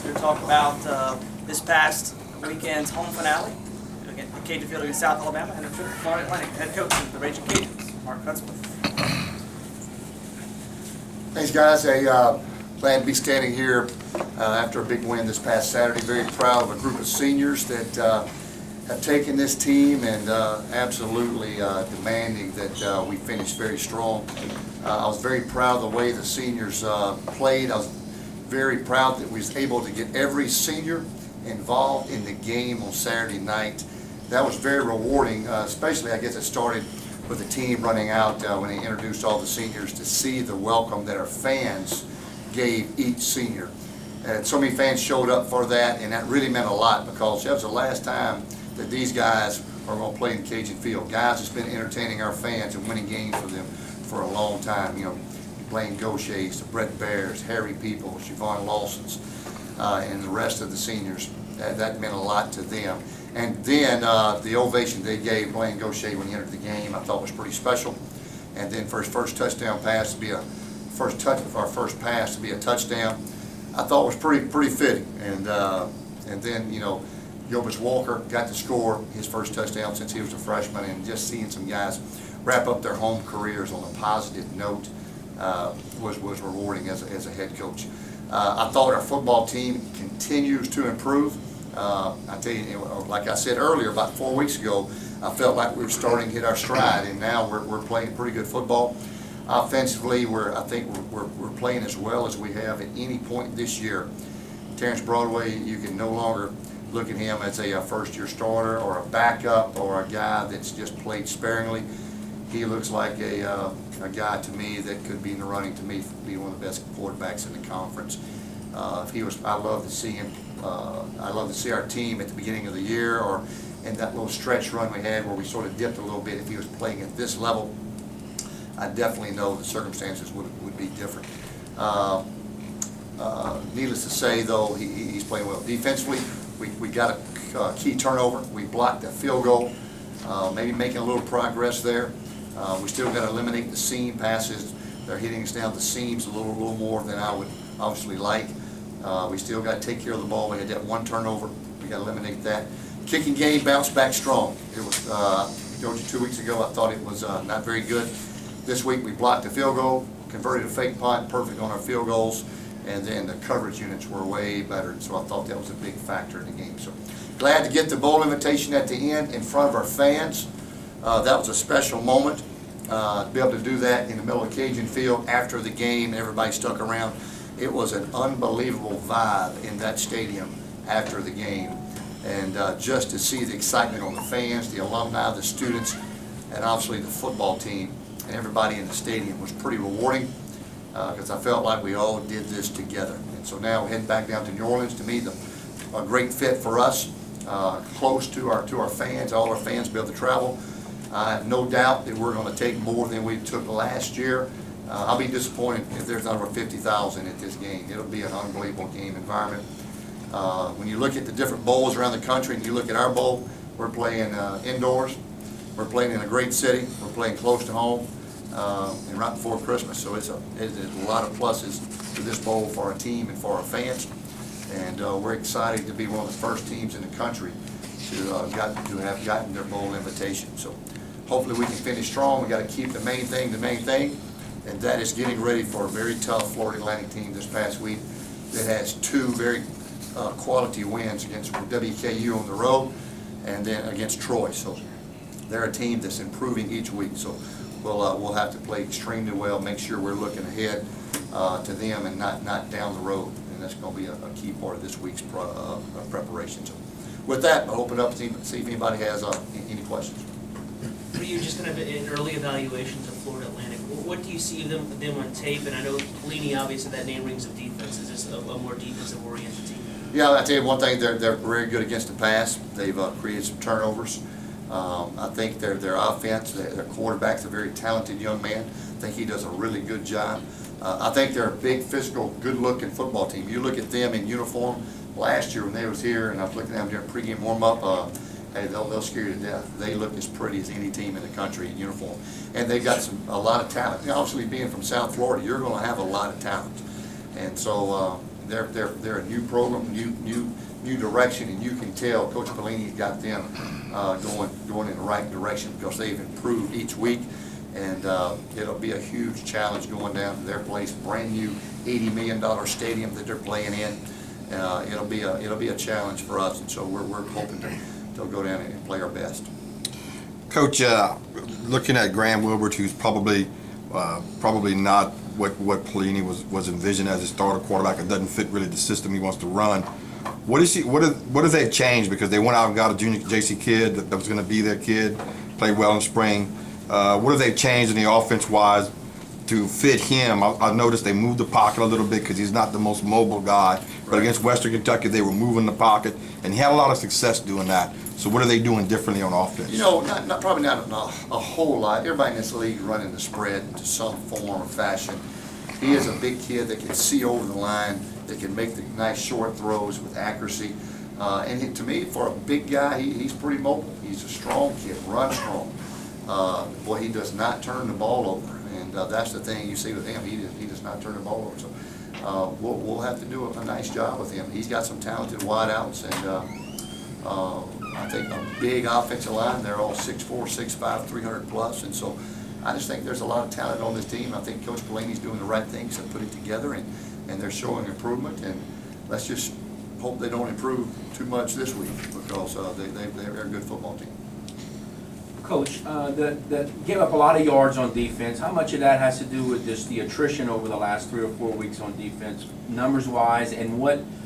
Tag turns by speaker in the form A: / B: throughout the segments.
A: We're going to talk about this past weekend's home finale against the Cajun Field against South Alabama, and the Florida Atlantic head coach of the Raging Cajuns, Mark Hudspeth.
B: Thanks, guys. Glad to be standing here after a big win this past Saturday. Very proud of a group of seniors that have taken this team and absolutely demanding that we finish very strong. I was very proud of the way the seniors played. I was very proud that we was able to get every senior involved in the game on Saturday night. That was very rewarding, especially I guess it started with the team running out when they introduced all the seniors, to see the welcome that our fans gave each senior. And so many fans showed up for that, and that really meant a lot, because that was the last time that these guys are going to play in Cajun Field. Guys that's been entertaining our fans and winning games for them for a long time. You know, Blaine Gaucher's, the Brett Bears, Harry People, Siobhan Lawson's, and the rest of the seniors. That meant a lot to them. And then the ovation they gave Blaine Gaucher when he entered the game, I thought was pretty special. And then for his first touchdown pass to be our first pass to be a touchdown, I thought was pretty fitting. And then, you know, Jobus Walker got to score his first touchdown since he was a freshman, and just seeing some guys wrap up their home careers on a positive note was rewarding as a head coach. I thought our football team continues to improve. I tell you, like I said earlier, about 4 weeks ago, I felt like we were starting to hit our stride, and now we're playing pretty good football. Offensively, I think we're playing as well as we have at any point this year. Terrence Broadway, you can no longer look at him as a first-year starter or a backup or a guy that's just played sparingly. He looks like a guy to me that could be in the running to me for being one of the best quarterbacks in the conference. I love to see him. I love to see our team at the beginning of the year, or in that little stretch run we had where we sort of dipped a little bit. If he was playing at this level, I definitely know the circumstances would be different. Needless to say, though, he's playing well. Defensively, we got a key turnover. We blocked a field goal, maybe making a little progress there. We still got to eliminate the seam passes. They're hitting us down the seams a little more than I would obviously like. We still got to take care of the ball. We had that one turnover. We got to eliminate that. Kicking game bounced back strong. It was, I told you 2 weeks ago, I thought it was not very good. This week we blocked a field goal, converted a fake punt, perfect on our field goals, and then the coverage units were way better. So I thought that was a big factor in the game. So glad to get the bowl invitation at the end in front of our fans. That was a special moment. To be able to do that in the middle of Cajun Field after the game, and everybody stuck around. It was an unbelievable vibe in that stadium after the game. And just to see the excitement on the fans, the alumni, the students, and obviously the football team and everybody in the stadium was pretty rewarding, because I felt like we all did this together. And so now we're heading back down to New Orleans. To me, a great fit for us, close to our fans. All our fans be able to travel. I have no doubt that we're going to take more than we took last year. I'll be disappointed if there's not over 50,000 at this game. It'll be an unbelievable game environment. When you look at the different bowls around the country and you look at our bowl, we're playing indoors. We're playing in a great city. We're playing close to home, and right before Christmas. So it's a lot of pluses to this bowl for our team and for our fans. And we're excited to be one of the first teams in the country to have gotten their bowl invitation. So hopefully we can finish strong. We got to keep the main thing, and that is getting ready for a very tough Florida Atlantic team this past week that has two very quality wins against WKU on the road and then against Troy. So they're a team that's improving each week. So we'll have to play extremely well, make sure we're looking ahead to them and not down the road. And that's going to be a key part of this week's preparation. So with that, I'll open it up to see if anybody has any questions.
C: For you, just kind of in early evaluations of Florida Atlantic, what do you see them on tape? And I know Pelini, obviously, that name rings of defense. Is this a more defensive-oriented team?
B: Yeah, I tell you one thing, they're very good against the pass. They've created some turnovers. I think their offense, their quarterback's a very talented young man. I think he does a really good job. I think they're a big, physical, good-looking football team. You look at them in uniform last year when they was here, and I was looking at them during pregame warm-up. Hey, they'll scare you to death. They look as pretty as any team in the country in uniform, and they've got a lot of talent. Obviously, being from South Florida, you're going to have a lot of talent, and so they're a new program, new direction, and you can tell Coach Pelini's got them going in the right direction because they've improved each week, and it'll be a huge challenge going down to their place, brand new $80 million stadium that they're playing in. It'll be a challenge for us, and so we're hoping to go down and play our best.
D: Coach, looking at Graham Wilbert, who's probably not what Pelini was envisioned as a starter quarterback, and doesn't fit really the system he wants to run. What have they changed? Because they went out and got a junior JC kid that was going to be their kid, played well in spring. What have they changed in the offense wise to fit him? I noticed they moved the pocket a little bit because he's not the most mobile guy. But against Western Kentucky, they were moving the pocket, and he had a lot of success doing that. So what are they doing differently on offense?
B: You know, probably not a whole lot. Everybody in this league running the spread to some form or fashion. He is a big kid that can see over the line, that can make the nice short throws with accuracy. To me, for a big guy, he's pretty mobile. He's a strong kid, runs strong. Boy, he does not turn the ball over, and that's the thing you see with him. He does not turn the ball over. So we'll have to do a nice job with him. He's got some talented wideouts, and I think a big offensive line. They're all 6'4", 6'5", 300 plus, and so I just think there's a lot of talent on this team. I think Coach Pelini's doing the right things to put it together, and they're showing improvement. And let's just hope they don't improve too much this week because they're a good football team.
E: Coach, that gave up a lot of yards on defense. How much of that has to do with just the attrition over the last 3 or 4 weeks on defense, numbers-wise, and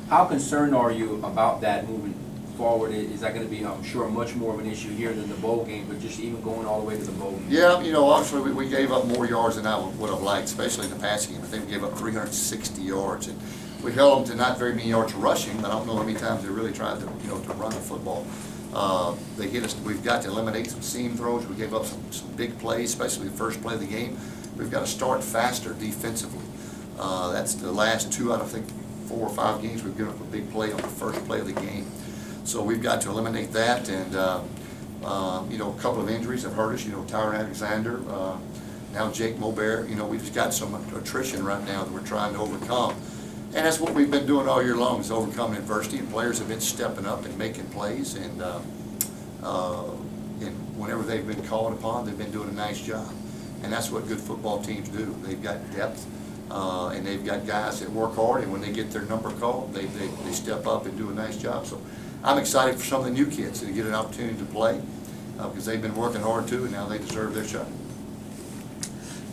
E: how concerned are you about that moving forward? Is that going to be, I'm sure, much more of an issue here than the bowl game, but just even going all the way to the bowl game?
B: Yeah, you know, obviously we gave up more yards than I would have liked, especially in the passing game. I think we gave up 360 yards, and we held them to not very many yards rushing, but I don't know how many times they really tried to run the football. They hit us. We've got to eliminate some seam throws. We gave up some big plays, especially the first play of the game. We've got to start faster defensively. That's the last 2 out of, I think, 4 or 5 games we've given up a big play on the first play of the game. So we've got to eliminate that, and a couple of injuries have hurt us. Tyron Alexander, now Jake Mobert. We've just got some attrition right now that we're trying to overcome, and that's what we've been doing all year long, is overcoming adversity. And players have been stepping up and making plays, and whenever they've been called upon, they've been doing a nice job. And that's what good football teams do. They've got depth, and they've got guys that work hard, and when they get their number called, they step up and do a nice job. So I'm excited for some of the new kids to get an opportunity to play because they've been working hard too, and now they deserve their shot.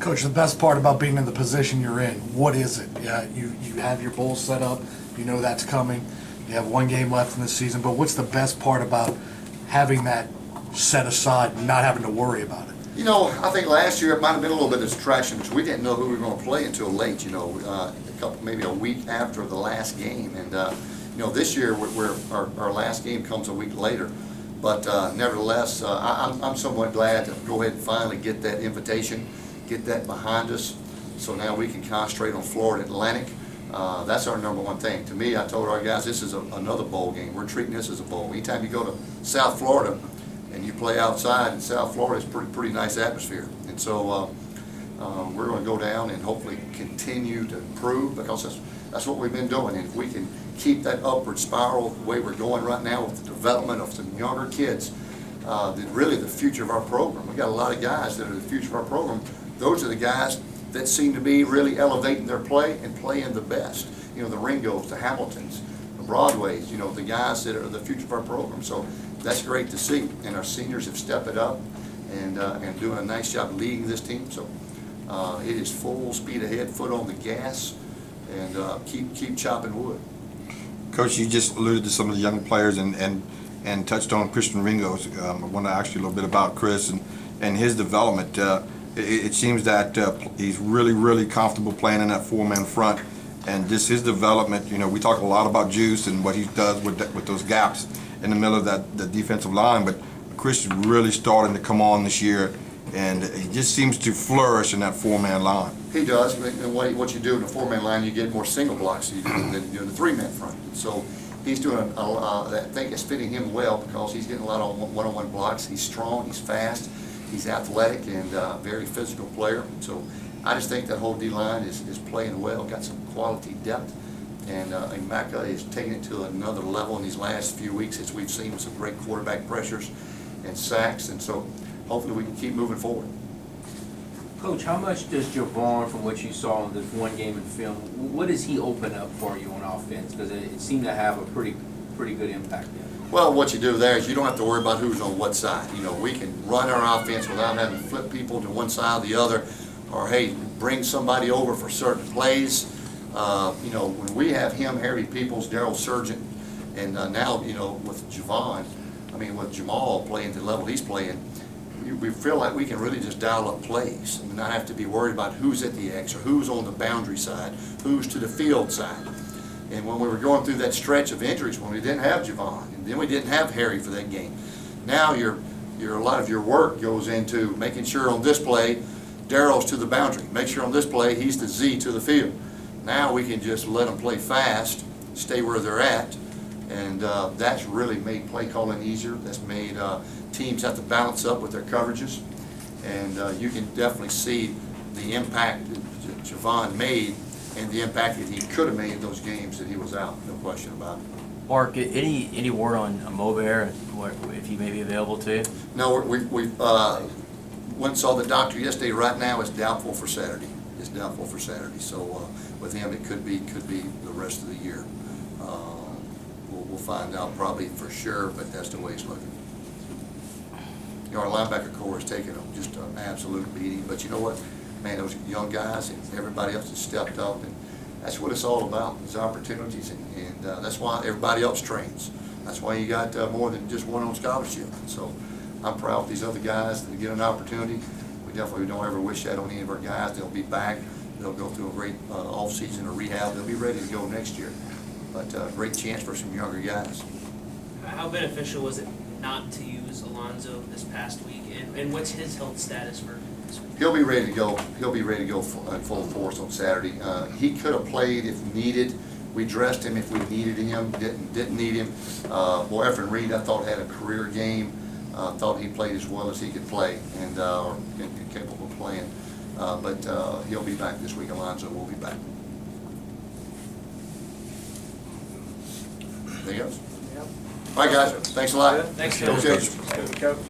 F: Coach, the best part about being in the position you're in, what is it? You have your bowl set up, you know that's coming, you have 1 game left in the season, but what's the best part about having that set aside and not having to worry about it?
B: I think last year it might have been a little bit of distraction because we didn't know who we were going to play until late, maybe a week after the last game. And this year our last game comes a week later. But nevertheless, I'm somewhat glad to go ahead and finally get that invitation, get that behind us, so now we can concentrate on Florida Atlantic. That's our #1 thing. To me, I told our guys, this is another bowl game. We're treating this as a bowl. Anytime you go to South Florida and you play outside in South Florida, it's pretty nice atmosphere. And so we're going to go down and hopefully continue to improve, because that's what we've been doing. And if we can keep that upward spiral the way we're going right now with the development of some younger kids, really the future of our program. We've got a lot of guys that are the future of our program. Those are the guys that seem to be really elevating their play and playing the best. The Ringos, the Hamiltons, the Broadways, the guys that are the future of our program. So that's great to see. And our seniors have stepped it up and doing a nice job leading this team. So it is full speed ahead, foot on the gas, and keep chopping wood.
D: Coach, you just alluded to some of the young players and touched on Christian Ringos. I want to ask you a little bit about Chris and his development. It seems that he's really comfortable playing in that 4-man front, and just his development. We talk a lot about Juice and what he does with those gaps in the middle of the defensive line, but Chris is really starting to come on this year, and he just seems to flourish in that 4-man line. He
B: does, and what you do in the 4-man line, you get more single blocks than you do in the 3-man front. So he's doing I think it's fitting him well because he's getting a lot of one-on-one blocks. He's strong, he's fast, he's athletic, and very physical player. So I just think that whole D-line is playing well, got some quality depth, And Mecca is taking it to another level in these last few weeks as we've seen some great quarterback pressures and sacks, and so hopefully we can keep moving forward.
E: Coach, how much does Javon, from what you saw in this one game in film, what does he open up for you on offense? Because it seemed to have a pretty good impact there.
B: Well, what you do there is you don't have to worry about who's on what side. You know, we can run our offense without having to flip people to one side or the other, or hey, bring somebody over for certain plays. You know, when we have him, Harry Peoples, Darryl Surgeon, and now, you know, with Javon, I mean, with Jamal playing to the level he's playing, we feel like we can really just dial up plays and not have to be worried about who's at the X or who's on the boundary side, who's to the field side. And when we were going through that stretch of injuries, when we didn't have Javon, and then we didn't have Harry for that game, now a lot of your work goes into making sure on this play, Darryl's to the boundary. Make sure on this play, he's the Z to the field. Now we can just let them play fast, stay where they're at, and that's really made play calling easier. That's made teams have to balance up with their coverages, and you can definitely see the impact that Javon made and the impact that he could have made in those games that he was out, no question about it.
G: Mark, any word on Mobert, if he may be available to you?
B: No, we went and saw the doctor yesterday. Right now, it's doubtful for Saturday. It's doubtful for Saturday. So with him, it could be the rest of the year. We'll find out probably for sure, but that's the way it's looking. You know, our linebacker corps has taken just an absolute beating. But you know what, man, those young guys and everybody else has stepped up, and that's what it's all about, is opportunities, and that's why everybody else trains. That's why you got more than just one on scholarship. And so I'm proud of these other guys that get an opportunity. We definitely don't ever wish that on any of our guys. They'll be back. They'll go through a great off-season or rehab. They'll be ready to go next year. But great chance for some younger guys.
C: How beneficial was it not to use Alonzo this past week, and what's his health status for this week?
B: He'll be ready to go. He'll be ready to go full force on Saturday. He could have played if needed. We dressed him if we needed him. Didn't need him. Boy, Efren Reed, I thought had a career game. Thought he played as well as he could play, and capable of playing. But he'll be back this week. Alonzo will be back. Anything else?
A: Yep.
B: All right, guys. Thanks a lot.
C: Thanks,
B: Go
C: Coach.
B: Tigers.
A: Coach.